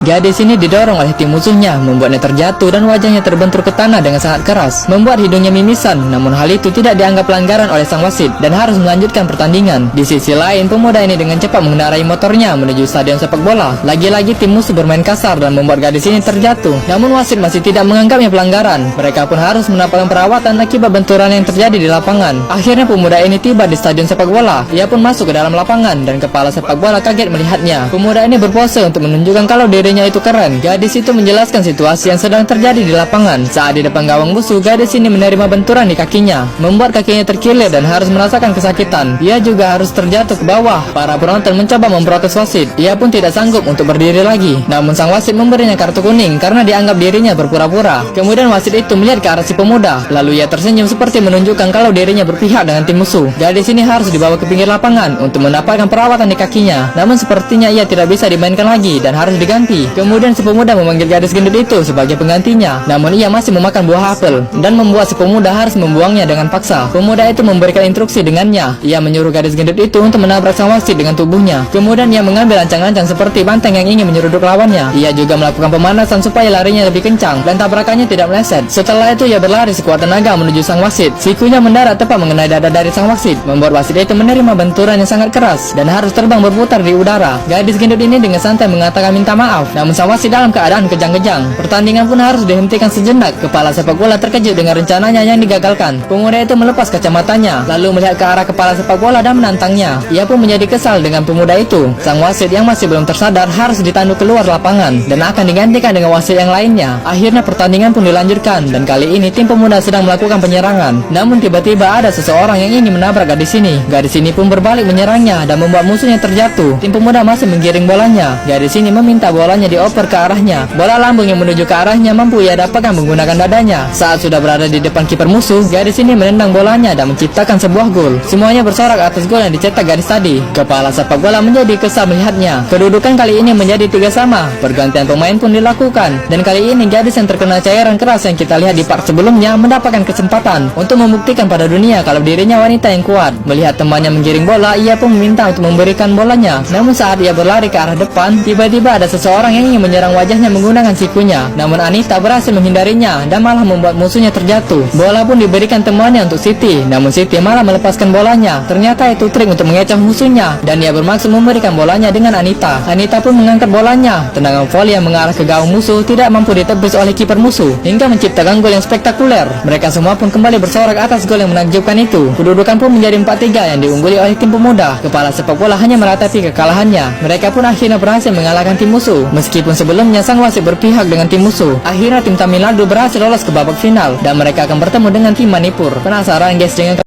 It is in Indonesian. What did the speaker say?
Gadis ini didorong oleh tim musuhnya, membuatnya terjatuh dan wajahnya terbentur ke tanah dengan sangat keras, membuat hidungnya mimisan. Namun hal itu tidak dianggap pelanggaran oleh sang wasit dan harus melanjutkan pertandingan. Di sisi lain, pemuda ini dengan cepat mengendarai motornya menuju stadion sepak bola. Lagi-lagi tim musuh bermain kasar dan membuat gadis ini terjatuh. Namun wasit masih tidak menganggapnya pelanggaran. Mereka pun harus mendapatkan perawatan akibat benturan yang terjadi di lapangan. Akhirnya pemuda ini tiba di stadion sepak bola. Ia pun masuk ke dalam lapangan dan kepala sepak bola kaget melihatnya. Pemuda ini berpose untuk menunjukkan kalau dirinya itu keren. Gadis itu menjelaskan situasi yang sedang terjadi di lapangan. Saat di depan gawang musuh, gadis ini menerima benturan di kakinya, membuat kakinya terkilir dan harus merasakan kesakitan. Ia juga harus terjatuh ke bawah. Para penonton mencoba memprotes wasit. Ia pun tidak sanggup untuk berdiri lagi. Namun sang wasit memberinya kartu kuning karena dianggap dirinya berpura-pura. Kemudian wasit itu melihat ke arah si pemuda. Lalu ia tersenyum seperti menunjukkan kalau dirinya berpihak dengan tim musuh. Gadis ini harus dibawa ke pinggir lapangan untuk mendapatkan perawatan di kakinya. Namun sepertinya ia tidak bisa dimainkan lagi dan harus diganti. Kemudian si pemuda memanggil gadis gendut itu sebagai penggantinya. Namun ia masih memakan buah apel dan membuat si pemuda harus membuangnya dengan paksa. Pemuda itu memberikan instruksi dengannya. Ia menyuruh gadis gendut itu untuk menabrak sang wasit dengan tubuhnya. Kemudian ia mengambil ancang-ancang seperti banteng yang ingin menyeruduk lawannya. Ia juga melakukan pemanasan supaya larinya lebih kencang dan tabrakannya tidak meleset. Setelah itu ia berlari sekuat tenaga menuju sang wasit. Sikunya mendarat tepat mengenai dada dari sang wasit, membuat wasit itu menerima benturan yang sangat keras dan harus terbang berputar di udara. Gadis gendut ini dengan santai mengatakan minta maaf. Namun sang wasit dalam keadaan kejang-kejang. Pertandingan pun harus dihentikan sejenak. Kepala sepak bola terkejut dengan rencananya yang digagalkan. Pemuda itu melepas kacamatanya, lalu melihat ke arah kepala sepak bola dan menantangnya. Ia pun menjadi kesal dengan pemuda itu. Sang wasit yang masih belum tersadar harus ditanduk keluar lapangan dan akan digantikan dengan wasit yang lainnya. Akhirnya pertandingan pun dilanjutkan dan kali ini tim pemuda sedang melakukan penyerangan. Namun tiba-tiba ada seseorang yang ingin menabrak gadis ini. Gadis ini pun berbalik menyerangnya dan membuat musuhnya terjatuh. Tim pemuda masih menggiring bolanya. Gadis ini meminta bolanya dioper ke arahnya. Bola lambung yang menuju ke arahnya mampu ia dapatkan menggunakan dadanya. Saat sudah berada di depan kiper musuh, gadis ini menendang bolanya dan menciptakan sebuah gol. Semuanya bersorak atas gol yang dicetak gadis tadi. Kepala sepak bola menjadi kesal melihatnya. Kedudukan kali ini menjadi 3 sama. Pergantian pemain pun dilakukan dan kali ini gadis yang terkena cairan keras yang kita lihat di part sebelumnya mendapatkan kesempatan untuk membuktikan pada dunia kalau dirinya wanita yang kuat. Melihat temannya menggiring bola, ia pun meminta untuk memberikan bolanya. Namun saat ia berlari ke arah depan, tiba-tiba ada seseorang yang ingin menyerang wajahnya menggunakan sikunya. Namun Anita berhasil menghindarinya dan malah membuat musuhnya terjatuh. Bola pun diberikan temannya untuk Siti. Namun Siti malah melepaskan bolanya. Ternyata itu trik untuk mengecoh musuhnya dan ia bermaksud memberikan bolanya dengan Anita. Anita pun mengangkat bolanya. Tendangan voli yang mengarah ke gawang musuh tidak mampu ditebus oleh kiper musuh hingga menciptakan gol yang spektakuler. Mereka semua pun kembali bersorak atas gol yang menakjubkan itu. Kedudukan pun menjadi 4-3 yang diungguli oleh tim pemuda. Kepala sepak bola hanya meratapi kekalahannya. Mereka pun akhirnya berhasil mengalahkan tim musuh. Meskipun sebelumnya sang wasit berpihak dengan tim musuh. Akhirnya tim Tamil Nadu berhasil lolos ke babak final dan mereka akan bertemu dengan tim Manipur. Penasaran guys dengan